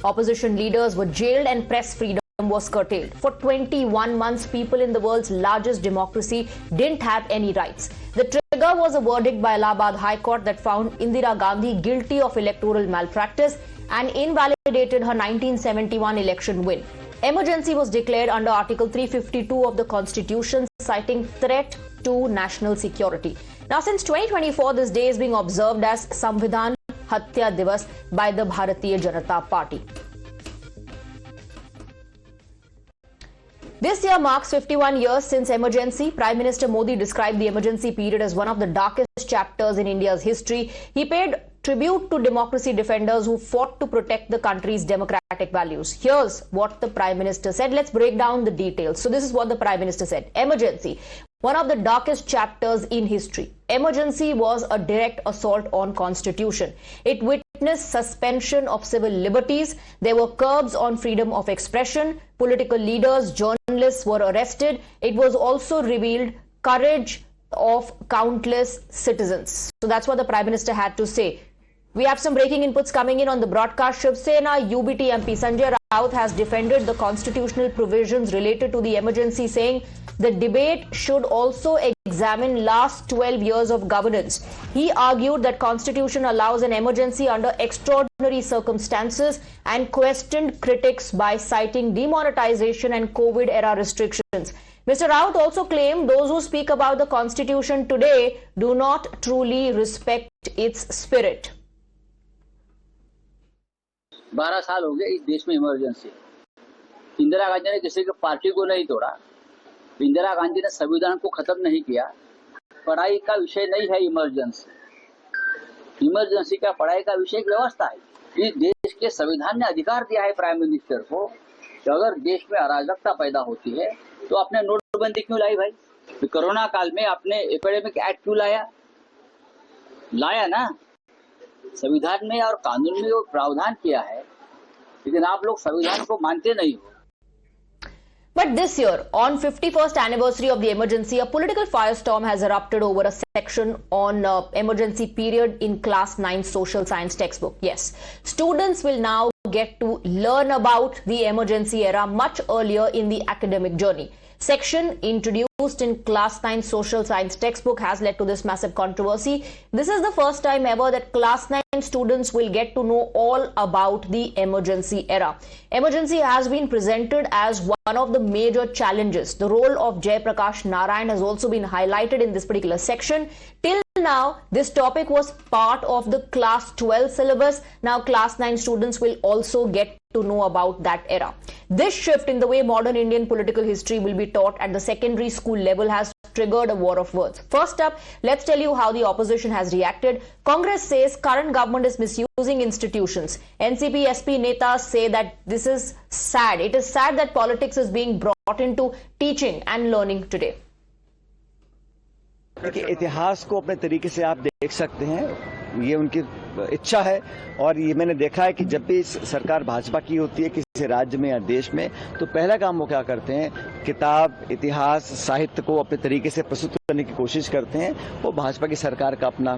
Opposition leaders were jailed and press freedom was curtailed. For 21 months, people in the world's largest democracy didn't have any rights. The trigger was a verdict by Allahabad High Court that found Indira Gandhi guilty of electoral malpractice and invalidated her 1971 election win. Emergency was declared under Article 352 of the Constitution, citing threat to national security. Now, since 2024, this day is being observed as Samvidhan Hatya Divas by the Bharatiya Janata Party. This year marks 51 years since emergency. Prime Minister Modi described the emergency period as one of the darkest chapters in India's history. He paid tribute to democracy defenders who fought to protect the country's democratic values. Here's what the Prime Minister said. Let's break down the details. So this is what the Prime Minister said. Emergency, one of the darkest chapters in history. Emergency was a direct assault on Constitution. It witnessed suspension of civil liberties. There were curbs on freedom of expression. Political leaders, journalists were arrested. It was also revealed courage of countless citizens. So that's what the Prime Minister had to say. We have some breaking inputs coming in on the broadcast. Shiv Sena UBT MP Sanjay Raut has defended the constitutional provisions related to the emergency, saying the debate should also examine last 12 years of governance. He argued that Constitution allows an emergency under extraordinary circumstances and questioned critics by citing demonetization and COVID-era restrictions. Mr. Raut also claimed those who speak about the Constitution today do not truly respect its spirit. 12 साल हो गए इस देश में emergency. Indira Gandhi ने किसी की party को नहीं तोड़ा, इंदिरा गांधी ने संविधान को खत्म नहीं किया। पढ़ाई का विषय नहीं है इमरजेंसी। इमरजेंसी का पढ़ाई का विषय एक व्यवस्था है। इस देश के संविधान ने अधिकार दिया है प्राइम मिनिस्टर को कि अगर देश में अराजकता पैदा होती है तो आपने नोटबंदी क्यों लाई भाई? तो कोरोना काल में आपने एपिडेमिक एक्ट क्यों लाया ना? संविधान में और कानून में वो प्रावधान किया है, लेकिन आप लोग संविधान को मानते नहीं हो। But this year, on 51st anniversary of the emergency, a political firestorm has erupted over a section on emergency period in class 9 social science textbook. Yes, students will now get to learn about the emergency era much earlier in the academic journey. Section introduced in class 9 social science textbook has led to this massive controversy. This is the first time ever that class 9 students will get to know all about the emergency era. Emergency has been presented as one of the major challenges. The role of Jai Prakash Narayan has also been highlighted in this particular section. Till now, this topic was part of the class 12 syllabus. Now, class 9 students will also get to know about that era. This shift in the way modern Indian political history will be taught at the secondary school level has triggered a war of words. First up, let's tell you how the opposition has reacted. Congress says current government is misusing institutions. NCP SP netas say that this is sad. It is sad that politics is being brought into teaching and learning today. देखिए, इतिहास को अपने तरीके से आप देख सकते हैं, ये उनकी इच्छा है। और ये मैंने देखा है कि जब भी सरकार भाजपा की होती है किसी राज्य में या देश में, तो पहला काम वो क्या करते हैं, किताब, इतिहास, साहित्य को अपने तरीके से प्रस्तुत करने की कोशिश करते हैं। वो भाजपा की सरकार का अपना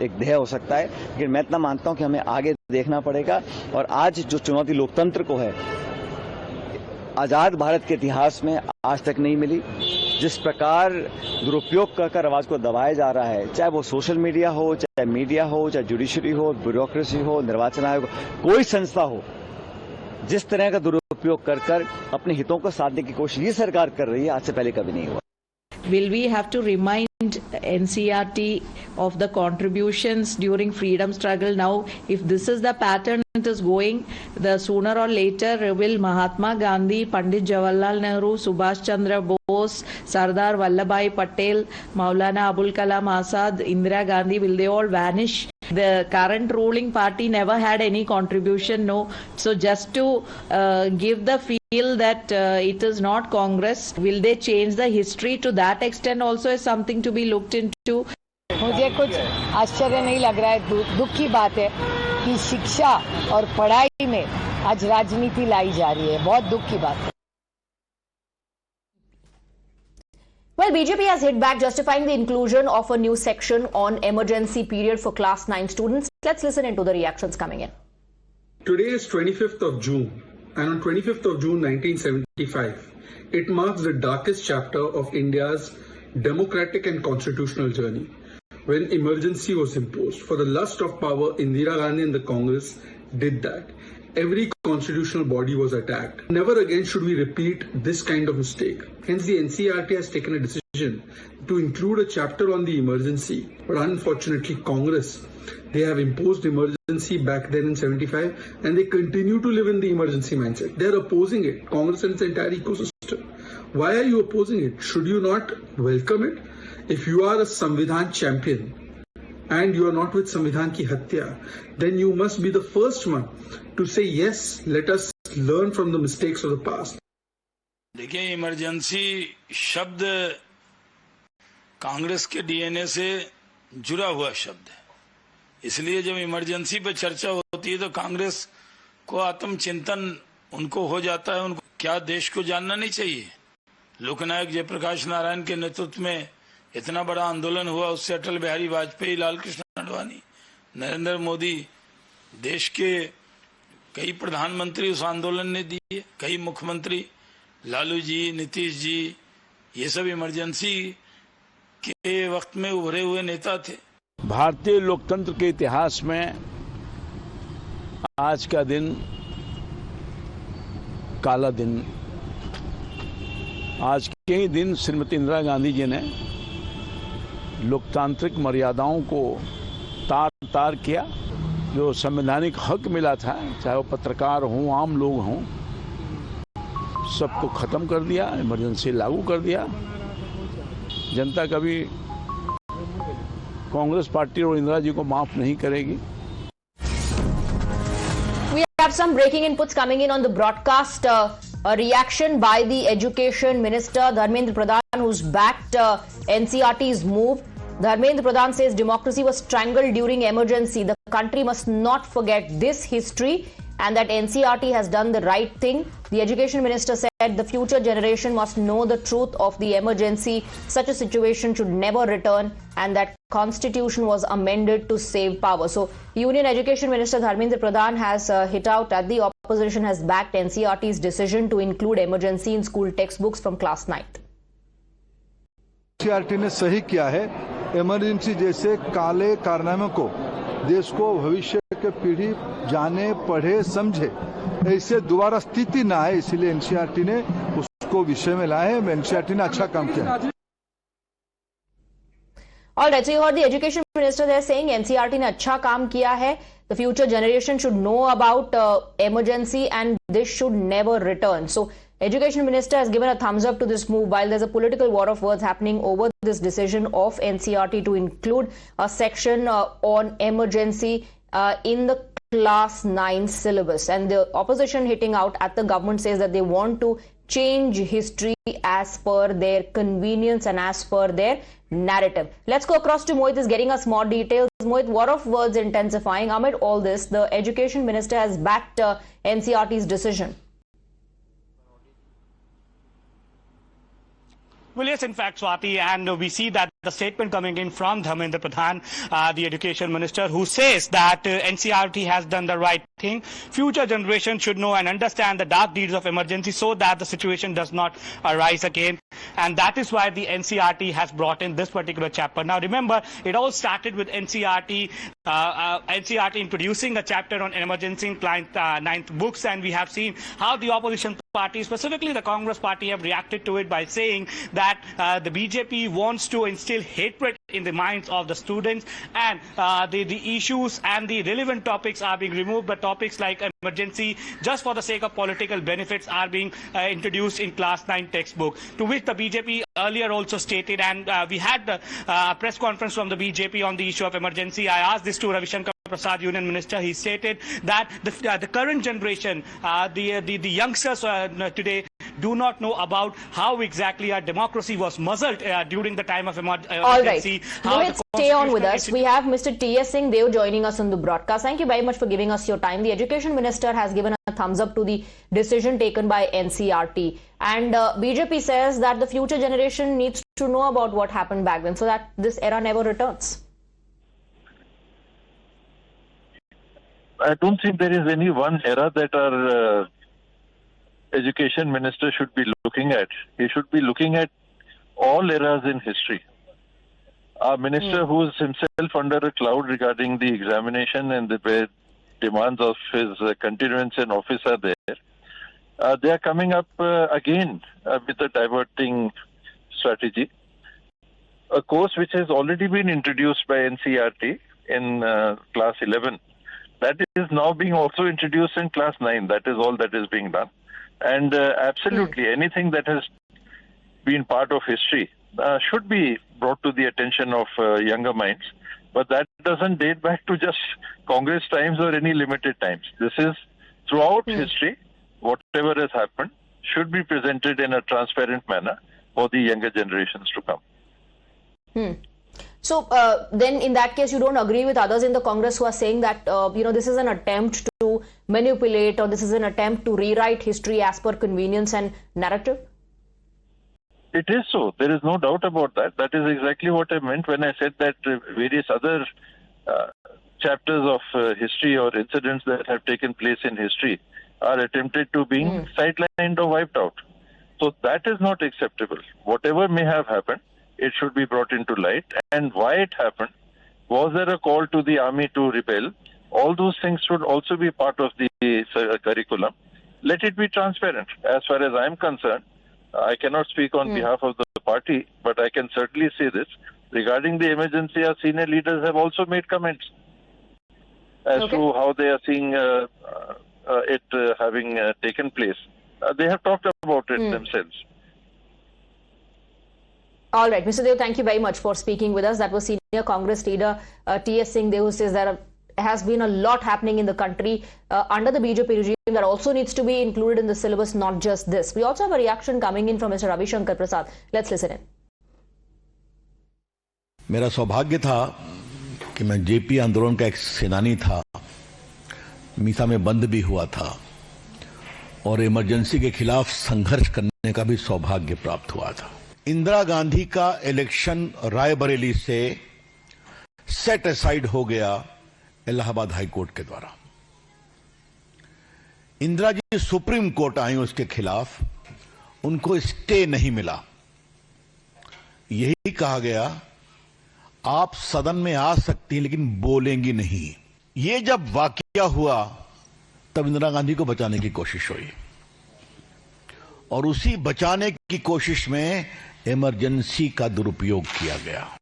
एक ध्येय हो सकता है, लेकिन मैं इतना मानता हूं कि हमें आगे देखना पड़ेगा। और आज जो चुनौती लोकतंत्र को है, आजाद भारत के इतिहास में आज तक नहीं मिली। जिस प्रकार दुरुपयोग कर आवाज को दबाया जा रहा है, चाहे वो सोशल मीडिया हो, चाहे मीडिया हो, चाहे जुडिशरी हो, ब्यूरोक्रेसी हो, निर्वाचन आयोग, कोई संस्था हो, जिस तरह का दुरुपयोग कर अपने हितों को साधने की कोशिश ये सरकार कर रही है, आज से पहले कभी नहीं हुआ। Will we have to remind NCERT of the contributions during freedom struggle? Now, if this is the pattern it is going, the sooner or later will Mahatma Gandhi, Pandit Jawaharlal Nehru, Subhash Chandra Bose, Sardar Vallabhbhai Patel, Maulana Abul Kalam Azad, Indira Gandhi, will they all vanish? The current ruling party never had any contribution, no. So just to give the feel that it is not Congress, will they change the history to that extent also is something to be looked into. मुझे कुछ आश्चर्य नहीं लग रहा है, दुख की बात है कि शिक्षा और पढ़ाई में आज राजनीति लाई जा रही है, बहुत दुख की बात है। Well, BJP has hit back, justifying the inclusion of a new section on emergency period for class 9 students. Let's listen into the reactions coming in. Today is 25th of June, and on 25th of June 1975, it marks the darkest chapter of India's democratic and constitutional journey, when emergency was imposed. For the lust of power, Indira Gandhi and the Congress did that. Every constitutional body was attacked. Never again should we repeat this kind of mistake. Hence, the NCERT has taken a decision to include a chapter on the emergency. But unfortunately, Congress, they have imposed emergency back then in 75, and they continue to live in the emergency mindset. They are opposing it, Congress and its entire ecosystem. Why are you opposing it? Should you not welcome it? If you are a Samvidhan champion and you are not with Samvidhan ki hatya, then you must be the first one to say, yes, let us learn from the mistakes of the past. देखिए, emergency शब्द कांग्रेस के DNA से जुड़ा हुआ शब्द है, इसलिए जब इमरजेंसी पर चर्चा होती है तो कांग्रेस को आत्मचिंतन उनको हो जाता है। उनको क्या देश को जानना नहीं चाहिए? लोकनायक जयप्रकाश नारायण के नेतृत्व में इतना बड़ा आंदोलन हुआ, उससे अटल बिहारी वाजपेयी, लाल कृष्ण आडवाणी, नरेंद्र मोदी, देश के कई प्रधानमंत्री उस आंदोलन ने दिए, कई मुख्यमंत्री, लालू जी, नीतीश जी, ये सब इमरजेंसी के वक्त में उभरे हुए नेता थे। भारतीय लोकतंत्र के इतिहास में आज का दिन काला दिन। आज के ही दिन श्रीमती इंदिरा गांधी जी ने लोकतांत्रिक मर्यादाओं को तार तार किया। जो संवैधानिक हक मिला था, चाहे वो पत्रकार हों, आम लोग हों, सबको खत्म कर दिया, इमरजेंसी लागू कर दिया। जनता कभी कांग्रेस पार्टी और इंदिरा जी को माफ नहीं करेगी। We have some breaking inputs coming in on the broadcast. A reaction by the Education Minister Dharmendra Pradhan, who's backed NCERT's move. Dharmendra Pradhan says democracy was strangled during emergency. The country must not forget this history and that NCERT has done the right thing. The Education Minister said the future generation must know the truth of the emergency. Such a situation should never return, and that Constitution was amended to save power. So, Union Education Minister Dharmendra Pradhan has hit out at the opposition has backed NCERT's decision to include emergency in school textbooks from class 9th. NCERT ने सही किया है। Emergency जैसे काले कारनामे को देश को भविष्य के पीढ़ी जाने, पढ़े, समझे, ऐसे दोबारा स्थिति ना आए, इसलिए एनसीईआरटी ने उसको विषय में लाए। एनसीईआरटी ने अच्छा काम किया। All right, so you heard the Education Minister there saying NCERT ने अच्छा काम किया है. The future generation should know about emergency and this should never return. So, Education Minister has given a thumbs up to this move while there's a political war of words happening over this decision of NCERT to include a section on emergency in the class 9 syllabus. And the opposition hitting out at the government says that they want to change history as per their convenience and as per their narrative. Let's go across to Mohit, is getting us more details. Mohit, war of words intensifying. Amid all this, the Education Minister has backed NCERT's decision. Well, yes, in fact, Swati, and we see that the statement coming in from Dharmendra Pradhan, the Education Minister, who says that NCERT has done the right thing. Future generations should know and understand the dark deeds of emergency so that the situation does not arise again. And that is why the NCERT has brought in this particular chapter. Now, remember, it all started with NCERT introducing a chapter on emergency in class 9th books, and we have seen how the opposition party, specifically the Congress party, have reacted to it by saying that the BJP wants to instill hatred in the minds of the students, and the issues and the relevant topics are being removed, but topics like emergency, just for the sake of political benefits, are being introduced in class 9 textbook, to which the BJP earlier also stated, and we had a press conference from the BJP on the issue of emergency. I asked this to Ravi Shankar Prasad, Union Minister. He stated that the current generation, the youngsters today do not know about how exactly our democracy was muzzled during the time of emergency. All right. Mohit, stay on with us. We have Mr. T.S. Singh Dev joining us on the broadcast. Thank you very much for giving us your time. The Education Minister has given a thumbs up to the decision taken by NCERT. And BJP says that the future generation needs to know about what happened back then so that this era never returns. I don't think there is any one era that our education minister should be looking at. He should be looking at all eras in history. Our minister, who is himself under a cloud regarding the examination and the demands of his continuance in office are there, they are coming up again with a diverting strategy. A course which has already been introduced by NCERT in class 11, that is now being also introduced in class 9. That is all that is being done. And absolutely anything that has been part of history should be brought to the attention of younger minds. But that doesn't date back to just Congress times or any limited times. This is throughout history. Whatever has happened should be presented in a transparent manner for the younger generations to come. So then in that case, you don't agree with others in the Congress who are saying that, this is an attempt to manipulate, or this is an attempt to rewrite history as per convenience and narrative? It is so. There is no doubt about that. That is exactly what I meant when I said that various other chapters of history or incidents that have taken place in history are attempted to being sidelined or wiped out. So that is not acceptable. Whatever may have happened, it should be brought into light. And why it happened, was there a call to the army to rebel? All those things should also be part of the curriculum. Let it be transparent. As far as I am concerned, I cannot speak on behalf of the party, but I can certainly say this. Regarding the emergency, our senior leaders have also made comments as to how they are seeing it having taken place. They have talked about it themselves. All right, Mr. Deo, thank you very much for speaking with us. That was Senior Congress leader T.S. Singh Deo, who says there has been a lot happening in the country under the BJP regime that also needs to be included in the syllabus, not just this. We also have a reaction coming in from Mr. Ravi Shankar Prasad. Let's listen in. मेरा सौभाग्य था कि मैं JP आंदोलन का एक सेनानी था, मीसा में बंद भी हुआ था और इमरजेंसी के खिलाफ संघर्ष करने का भी सौभाग्य प्राप्त हुआ था। इंदिरा गांधी का इलेक्शन रायबरेली से सेट असाइड हो गया इलाहाबाद हाई कोर्ट के द्वारा। इंदिरा जी सुप्रीम कोर्ट आई उसके खिलाफ, उनको स्टे नहीं मिला। यही कहा गया आप सदन में आ सकती हैं लेकिन बोलेंगी नहीं। ये जब वाकया हुआ तब इंदिरा गांधी को बचाने की कोशिश हुई और उसी बचाने की कोशिश में इमरजेंसी का दुरुपयोग किया गया।